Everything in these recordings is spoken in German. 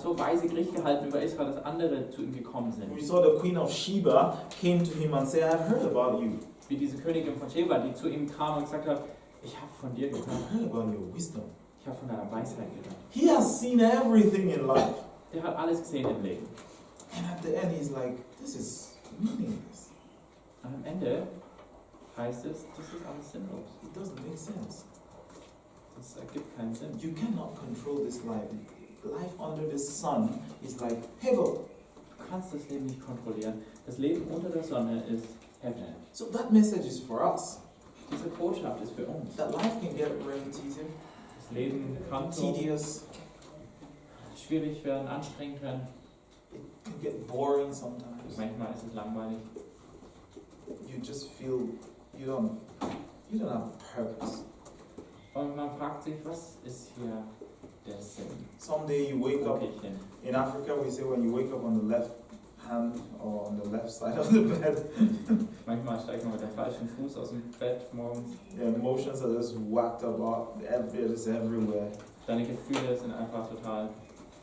so weise Gericht gehalten über Israel, dass andere zu ihm gekommen sind. We saw the Queen of Sheba came to him and said, I've heard about you. Wie diese Königin von Sheba, die zu ihm kam und gesagt hat, ich habe von dir gehört. I've heard about your wisdom. Ich habe von deiner Weisheit gehört. He has seen everything in life. Der hat alles gesehen im Leben. And at the end he's like, this is meaningless. Und am Ende heißt es, das ist alles sinnlos. It doesn't make sense. Das ergibt keinen Sinn. You cannot control this life. Life under the sun is like heaven. Du kannst das Leben nicht kontrollieren. Das Leben unter der Sonne ist Heaven. So that message is for us. Diese Botschaft ist für uns. That life can get repetitive, Das Leben kann so tedious, schwierig werden, anstrengend werden. it can get boring sometimes. Manchmal ist es langweilig. You just feel you don't have purpose. Und man fragt sich, was ist hier der Sinn? Someday you wake Wo up. gehe ich hin? In Africa, we say when you wake up on the left hand or on the left side of the bed, Manchmal steigt man mit dem falschen Fuß aus dem Bett morgens. your emotions are just whacked about, just everywhere. Deine Gefühle sind einfach total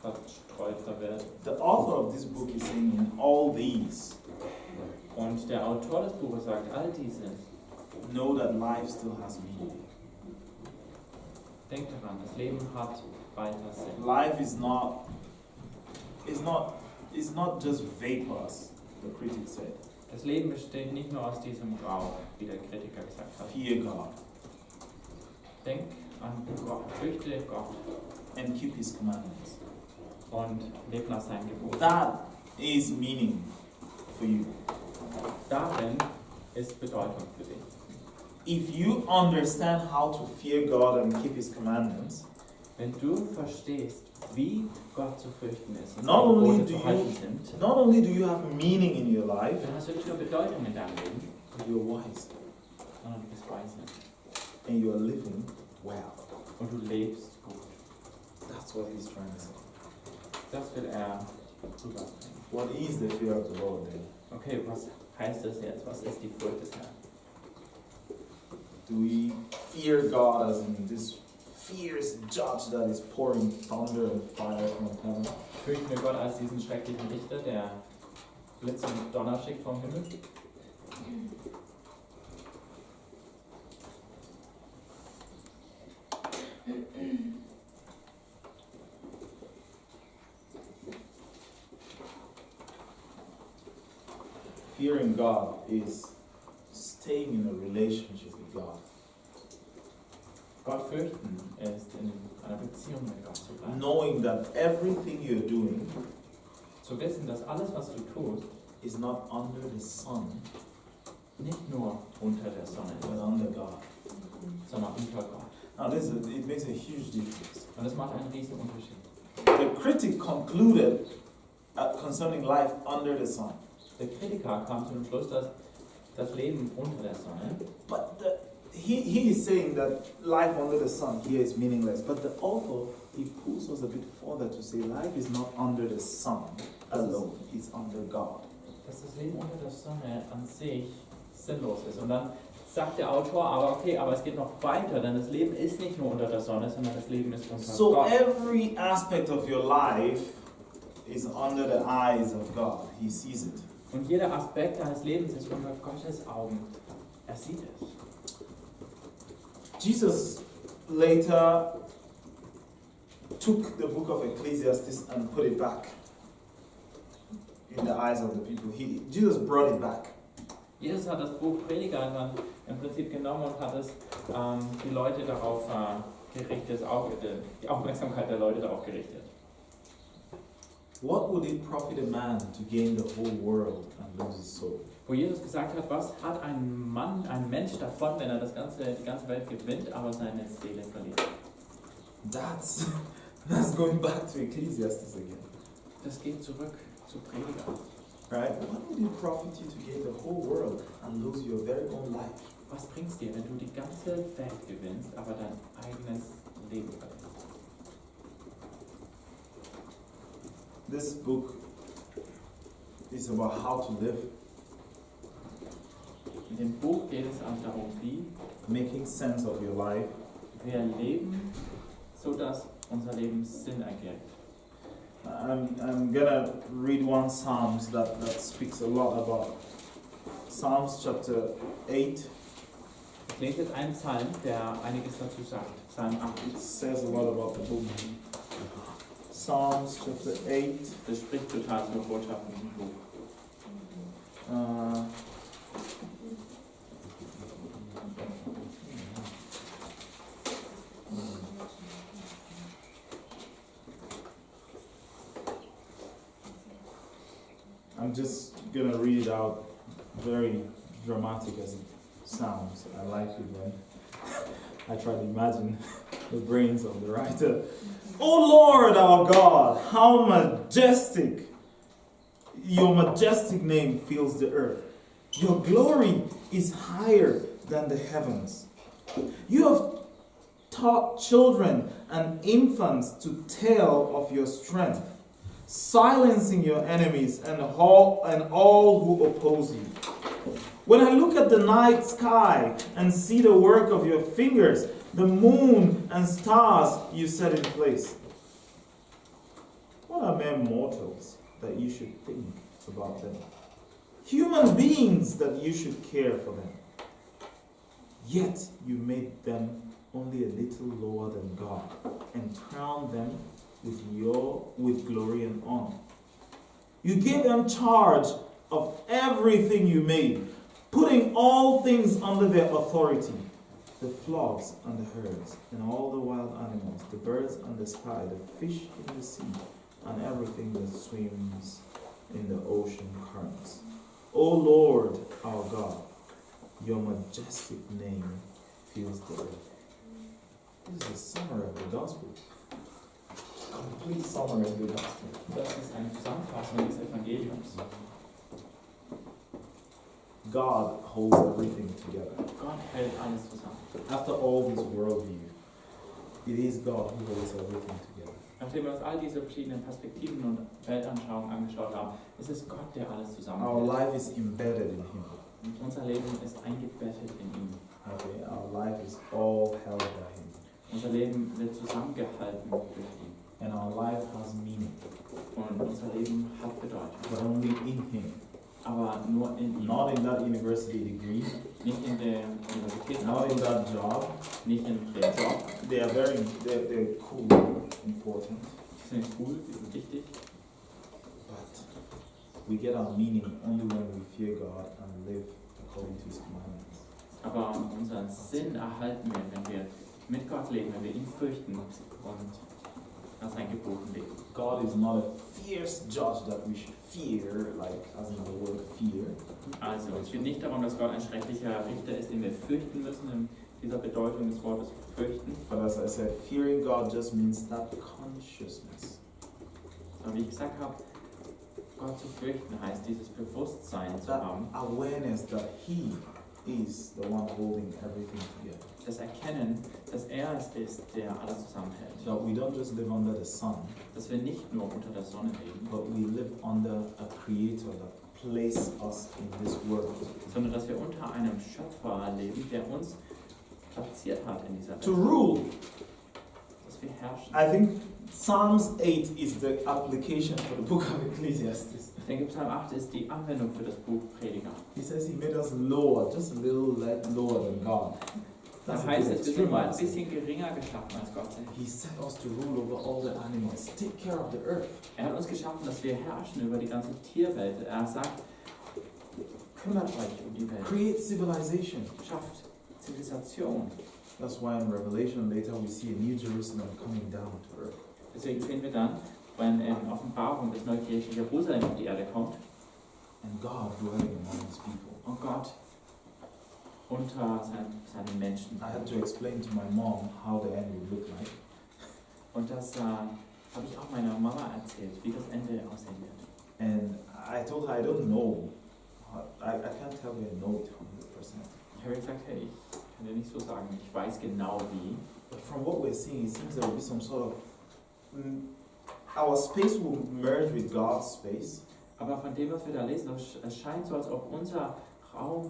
verstreut, verwirrt. The author of this book is saying in all these, Und der Autor des Buches sagt, all diese, know that life still has meaning. denkt daran, das Leben hat weiter Sinn. Life is not just vapors, the critic said. Das Leben besteht nicht nur aus diesem Rauch, wie der Kritiker gesagt hat. Fear God Denk an Gott, fürchte Gott and keep His commandments. und lebe nach seinen Geboten. That is meaning for you. Darin ist Bedeutung für dich. If you understand how to fear God and keep His commandments, Wenn du verstehst, wie Gott zu fürchten ist und not only Gebote zu halten sind, do you have meaning in your life, dann hast du nicht nur Bedeutung in deinem Leben, but you're wise sondern du bist weise. and you are living well. Und du lebst gut. That's what He's trying to say. Das will er rüberbringen. What is the fear of the Lord then? Okay, was heißt das jetzt? Was ist die Furcht des Herrn? Do we fear God as in this fierce judge that is pouring thunder and fire from heaven? Fürchten wir Gott als diesen schrecklichen Richter, der Blitz und Donner schickt vom Himmel? Fearing God is staying in a relationship with God. Gott fürchten ist in einer Beziehung mit Gott zu bleiben. Knowing that everything you're doing Zu wissen, dass alles, was du tust, is not under the sun, nicht nur unter der Sonne but ist, under God. sondern unter Gott. Now it makes a huge difference. Und das macht einen riesen Unterschied. The critic concluded concerning life under the sun. Der Kritiker kam zum Schluss, dass das Leben unter der Sonne, But he is saying that life under the sun here is meaningless. But the author, he pulls us a bit further to say life is not under the sun alone, it's under God. dass das Leben unter der Sonne an sich sinnlos ist. Und dann sagt der Autor, aber es geht noch weiter, denn das Leben ist nicht nur unter der Sonne, sondern das Leben ist unter So Gott. every aspect of your life is under the eyes of God. He sees it. Und jeder Aspekt deines Lebens ist unter Gottes Augen. Er sieht es. Jesus later took the book of Ecclesiastes and put it back in the eyes of the people. Jesus brought it back. Jesus hat das Buch Prediger dann im Prinzip genommen und hat es die Leute darauf gerichtet, die Aufmerksamkeit der Leute darauf gerichtet. What would it profit a man to gain the whole world and lose his soul? Wo Jesus gesagt hat, was hat ein Mensch davon, wenn er die ganze Welt gewinnt, aber seine Seele verliert? That's going back to Ecclesiastes again. Das geht zurück zu Prediger. Right? What would it profit you to gain the whole world and lose your very own life? Was bringt's dir, wenn du die ganze Welt gewinnst, aber dein eigenes Leben verlierst? This book is about how to live, In dem Buch geht es also darum, wie making sense of your life, wir leben, sodass unser Leben Sinn ergibt. I'm gonna read one Psalms that speaks a lot about Psalms chapter 8. Ich lese jetzt einen Psalm, der einiges dazu sagt. Psalm 8. It says a lot about the book. Psalms chapter 8. Das spricht total zur Botschaft in diesem Buch. I'm just gonna read it out, very dramatic as it sounds. I like it when I try to imagine the brains of the writer. O Lord our God, how majestic! Your majestic name fills the earth. Your glory is higher than the heavens. You have taught children and infants to tell of your strength, silencing your enemies and all who oppose you. When I look at the night sky and see the work of your fingers, the moon and stars you set in place. What are mere mortals that you should think about them? Human beings that you should care for them. Yet you made them only a little lower than God and crowned them with glory and honor. You gave them charge of everything you made, putting all things under their authority, the flocks and the herds, and all the wild animals, the birds and the sky, the fish in the sea, and everything that swims in the ocean currents. O Lord our God, your majestic name fills the earth. This is a summary of the gospel. Complete summary of the gospel. Das ist eine Zusammenfassung des Evangeliums. God holds everything together. Gott hält alles zusammen. After all this worldview, it is God who holds everything together. Nachdem wir uns all diese verschiedenen Perspektiven und Weltanschauungen angeschaut haben, ist es Gott, der alles Our zusammenhält. life is embedded in Him. Und unser Leben ist eingebettet in ihm. Okay, our life is all held by Him. Unser Leben wird zusammengehalten durch ihn. And our life has meaning, Und unser Leben hat Bedeutung. but only in Him. Aber nur in ihm. Not in that university degree, Nicht in der not in Universitätsabschluss, that job. nicht in dem Job. They're cool, important. Die sind cool, die sind wichtig. But we get our meaning only when we fear God and live according to His commandments. Aber unseren Sinn erhalten wir, wenn wir mit Gott leben, wenn wir ihn fürchten und nach seinen Geboten leben. God is not a fierce judge that we should fear, like as in the word fear. Also, es geht nicht darum, dass Gott ein schrecklicher Richter ist, den wir fürchten müssen, in dieser Bedeutung des Wortes fürchten. But as I said, fearing God just means that consciousness. Aber wie ich gesagt habe, Gott zu fürchten heißt dieses Bewusstsein zu That haben, awareness that He is the one holding everything together. das Erkennen, dass er es ist, der alles zusammenhält. That we don't just live under the sun, Dass wir nicht nur unter der Sonne leben, but we live under a creator that placed us in this world. sondern dass wir unter einem Schöpfer leben, der uns platziert hat in dieser To Welt. rule. Dass wir herrschen. I think Psalms 8 is the application for the book of Ecclesiastes. Ich denke, Psalm 8 ist die Anwendung für das Buch Prediger. He says He made us lower, just a little lower than God. Da a heißt bit es, wir sind mal ein extreme. bisschen geringer geschaffen als Gott selbst. He set us to rule over all the animals, take care of the earth. Er hat uns geschaffen, dass wir herrschen über die ganze Tierwelt. Er sagt, kümmert euch um die Welt. Create civilization. Schafft Zivilisation. That's why in Revelation later we see a new Jerusalem coming down to earth. Deswegen sehen wir dann, wenn in Offenbarung das neukirchliche Jerusalem auf die Erde kommt And God dwelling among His people. und Gott unter seinen Menschen. I had to explain to my mom how the end would look like. Und das habe ich auch meiner Mama erzählt, wie das Ende aussehen wird. And I told her I don't know. I can't tell you I know it 100%. Ich habe gesagt, hey, ich kann dir nicht so sagen, ich weiß genau wie. But from what we're seeing, it seems there will be some sort of our space will merge with God's space. Aber von dem, was wir da lesen, es scheint so, als ob unser Raum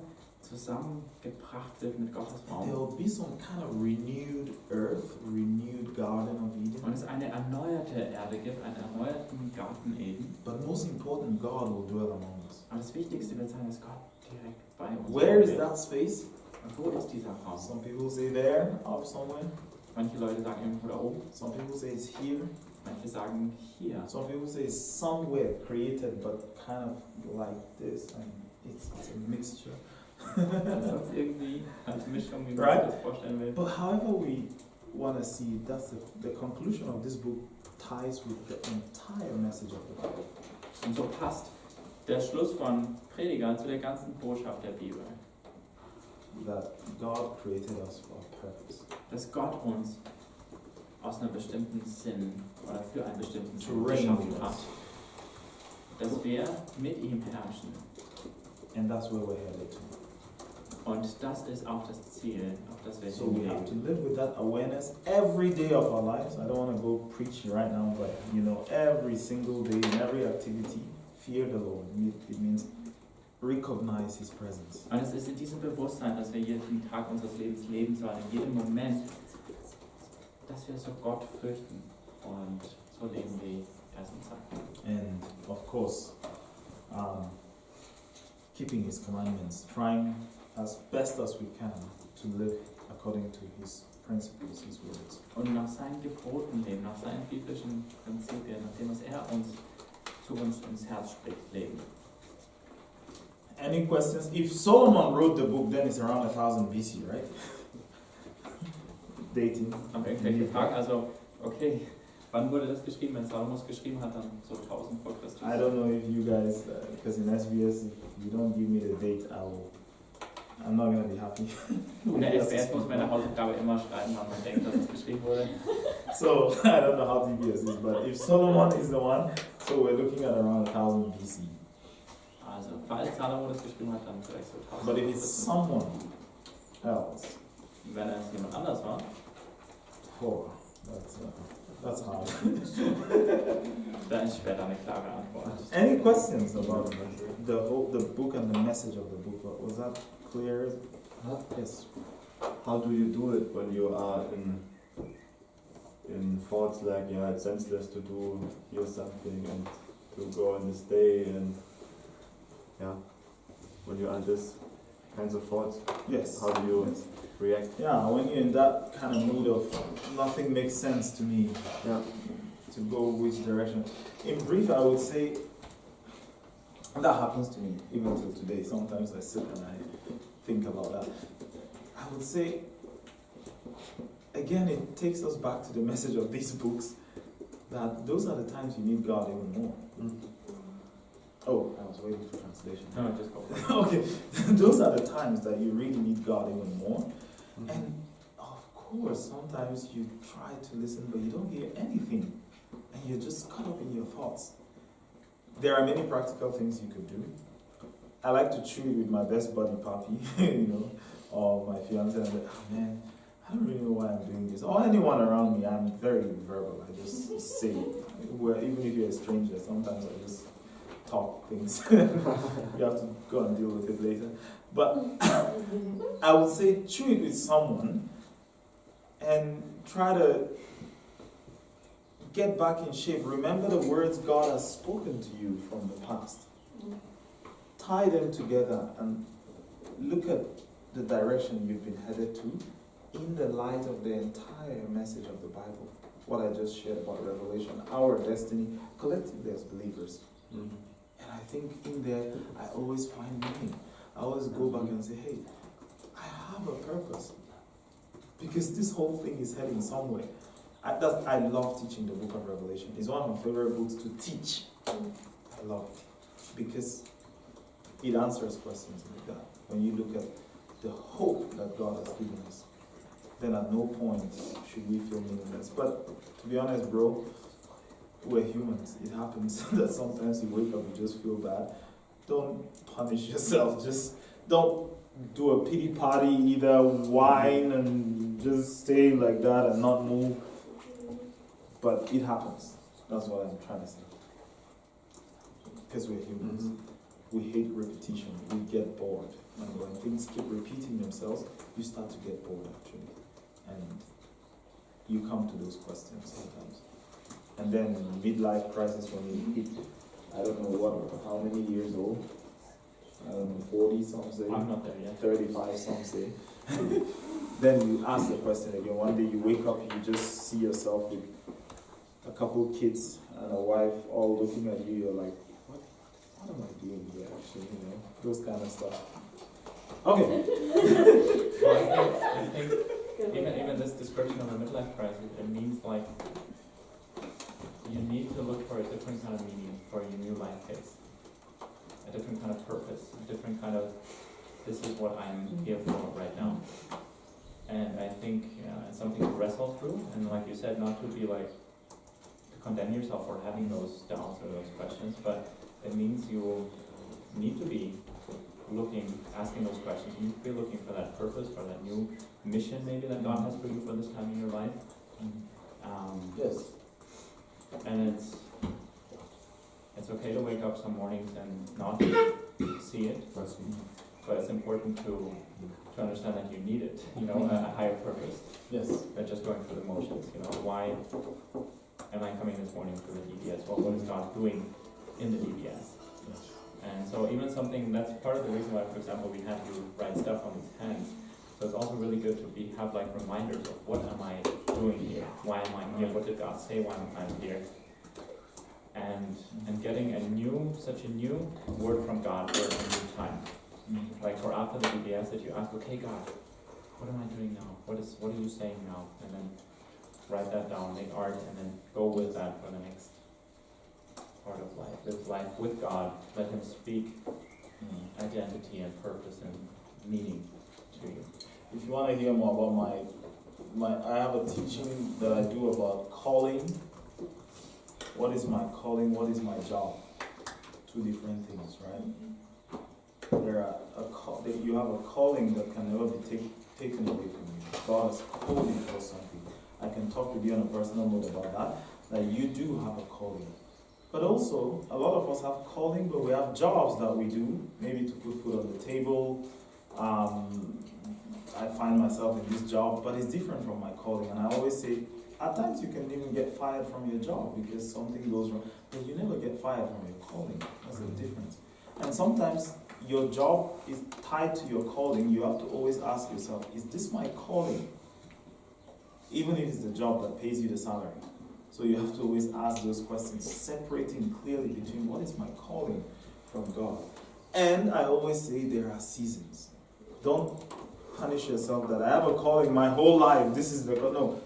zusammengebracht wird mit Gottes There Raum. will be some kind of renewed earth, renewed Garden of Und Eden. es eine erneuerte Erde gibt, einen erneuerten Garten Eden. But most important, God will dwell among us. Aber das Wichtigste wird sein, dass Gott direkt bei uns Where is wird. that space? Und wo ist dieser Raum? Some people say there, up somewhere. Manche Leute sagen irgendwo da oben, Some people say it's here. manche sagen hier. Some people say it's somewhere created, but kind of like this, and it's a mixture. Sonst irgendwie als Mischung, wie man Right? sich das vorstellen will. But however we want to see, that's the conclusion of this book ties with the entire message of the Bible. Und so passt der Schluss von Predigern zu der ganzen Botschaft der Bibel. That God created us for a purpose. Dass Gott uns aus einem bestimmten Sinn oder für einen bestimmten To Sinn reign geschaffen with hat. us. Dass wir mit ihm herrschen. And that's where we're headed to. Und das ist auch das Ziel, auf das wir So we have to hinleben. live with that awareness every day of our lives. I don't want to go preach right now, but every single day in every activity, fear the Lord. It means recognize His presence. Und es ist in diesem Bewusstsein, dass wir jeden Tag unseres Lebens leben sollen, in jedem Moment, dass wir so Gott fürchten und so leben, wie er es uns sagt. And of course, keeping His commandments, trying as best as we can to live according to His principles, His words. Und nach seinen Geboten leben, nach seinen biblischen Prinzipien, nach dem, was er uns zu uns ins Herz spricht, leben. Any questions? If Solomon wrote the book, then it's around 1000 BC, right? Dating. Aber irgendwelche Fragen? Also, okay, wann wurde das geschrieben? Wenn Salomo es geschrieben hat, dann so 1000 vor Christus. I don't know if you guys, because in SBS, if you don't give me the date, I'm not going to be happy. In der SBS muss man eine Hausaufgabe immer schreiben, wann man denkt, dass es geschrieben wurde. So, I don't know how TBS is, but if Solomon is the one, so we're looking at around 1000 BC. Also, falls Salomo das geschrieben hat, dann vielleicht so 1000. But if it's someone else, Wenn es jemand anders war, that's hard. dann ist schwer da eine klare Antwort. Any questions about the book and the message of the book? Was that clear? Yes. How do you do it when you are in thoughts like, yeah, it's senseless to do here something and to go on this day, and yeah, when you are in this kinds of thoughts, Yes. how do you Yes. react? Yeah, when you're in that kind of mood of nothing makes sense to me, Yeah. to go which direction. In brief, I would say that happens to me even till today. Sometimes I sit and I think about that. I would say, again, it takes us back to the message of these books, that those are the times you need God even more. Oh, I was waiting for translation. No, just go for it. Okay, those are the times that you really need God even more. And of course, sometimes you try to listen, but you don't hear anything. And you're just caught up in your thoughts. There are many practical things you could do. I like to chew it with my best buddy, Papi, or my fiance. I'm like, oh man, I don't really know why I'm doing this. Or anyone around me, I'm very verbal. I just say it. Even if you're a stranger, sometimes I just talk things. You have to go and deal with it later. But I would say chew it with someone and try to get back in shape. Remember the words God has spoken to you from the past. Tie them together and look at the direction you've been headed to in the light of the entire message of the Bible. What I just shared about Revelation, our destiny, collectively as believers. And I think in there, I always find meaning. I always go back and say, hey, I have a purpose. Because this whole thing is heading somewhere. I love teaching the book of Revelation. It's one of my favorite books to teach. I love it. Because it answers questions like that. When you look at the hope that God has given us, then at no point should we feel meaningless. But to be honest, bro, we're humans. It happens that sometimes you wake up and just feel bad. Don't punish yourself. Just don't do a pity party, either whine and just stay like that and not move. But it happens. That's what I'm trying to say. Because we're humans. we hate repetition. We get bored. And when things keep repeating themselves, you start to get bored actually. And you come to those questions sometimes. And then midlife crisis when you hit, I don't know how many years old, 40 some say, I'm not there yet. 35 some say. Then you ask the question again. One day you wake up, you just see yourself with a couple kids and a wife all looking at you. You're like, what am I doing here actually? You know, those kind of stuff. Okay. Well, I think even this description of a midlife crisis, it means like you need to look for a different kind of meaning for your new life phase, a different kind of purpose, a different kind of, this is what I'm here for right now. And I think it's something to wrestle through, and like you said, not to be like, to condemn yourself for having those doubts or those questions, but it means you need to be asking those questions. You need to be looking for that purpose, for that new mission maybe that God has for you for this time in your life. Yes. And it's okay to wake up some mornings and not see it, but it's important to understand that you need it, you know, a higher purpose. Yes. Than just going through the motions, you know. Why am I coming this morning to the DBS? Well, what is God doing in the DBS? Yes. And so even something, that's part of the reason why, for example, we have you write stuff on these hands. So it's also really good to have like reminders of what am I doing here? Why am I here? What did God say? Why am I here? And getting such a new word from God for a new time. Like for after the DBS that you ask, okay God, what am I doing now? What are you saying now? And then write that down, make art, and then go with that for the next part of life. Live life with God. Let Him speak identity and purpose and meaning to you. If you want to hear more about I have a teaching that I do about calling. What is my calling? What is my job? Two different things, right? You have a calling that can never be taken away from you. God has called you for something. I can talk with you on a personal note about that you do have a calling. But also, a lot of us have calling, but we have jobs that we do, maybe to put food on the table. I find myself in this job, but it's different from my calling. And I always say, at times you can even get fired from your job because something goes wrong, but you never get fired from your calling. That's the difference. And sometimes your job is tied to your calling. You have to always ask yourself, is this my calling? Even if it's the job that pays you the salary. So you have to always ask those questions, separating clearly between what is my calling from God. And I always say there are seasons. Don't punish yourself that I have a calling my whole life. This is no.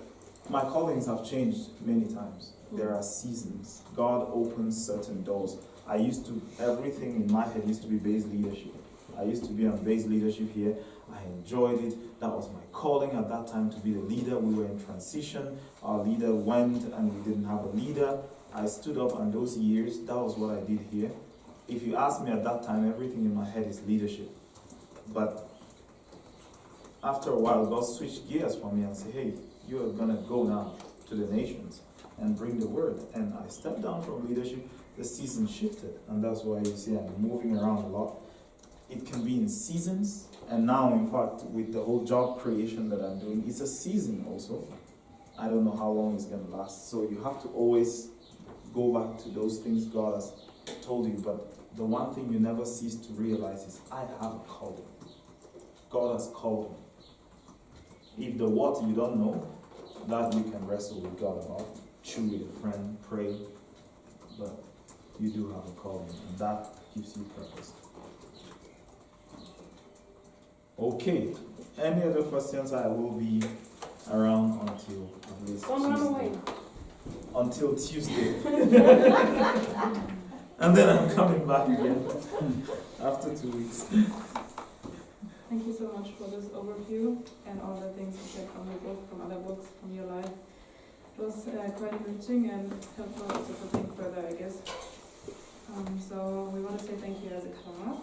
My callings have changed many times. There are seasons. God opens certain doors. Everything in my head used to be base leadership. I used to be on base leadership here. I enjoyed it. That was my calling at that time, to be the leader. We were in transition. Our leader went and we didn't have a leader. I stood up, and those years, that was what I did here. If you ask me at that time, everything in my head is leadership. But after a while, God switched gears for me and said, hey, you are going to go now to the nations and bring the word. And I stepped down from leadership. The season shifted, and that's why you see I'm moving around a lot. It can be in seasons, and now, in fact, with the whole job creation that I'm doing, it's a season also. I don't know how long it's going to last. So you have to always go back to those things God has told you. But the one thing you never cease to realize is, I have a calling. God has called me. If the what you don't know, that you can wrestle with God about. Chew with a friend, pray. But you do have a calling, and that gives you purpose. Okay. Any other questions? I will be around until at least Don't run away. Until Tuesday. And then I'm coming back again after 2 weeks. Thank you so much for this overview and all the things you shared from your book, from other books, from your life. It was quite enriching and helpful also to think further, I guess. So we want to say thank you as a class,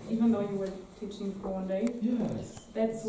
even though you were teaching for one day. Yes. That's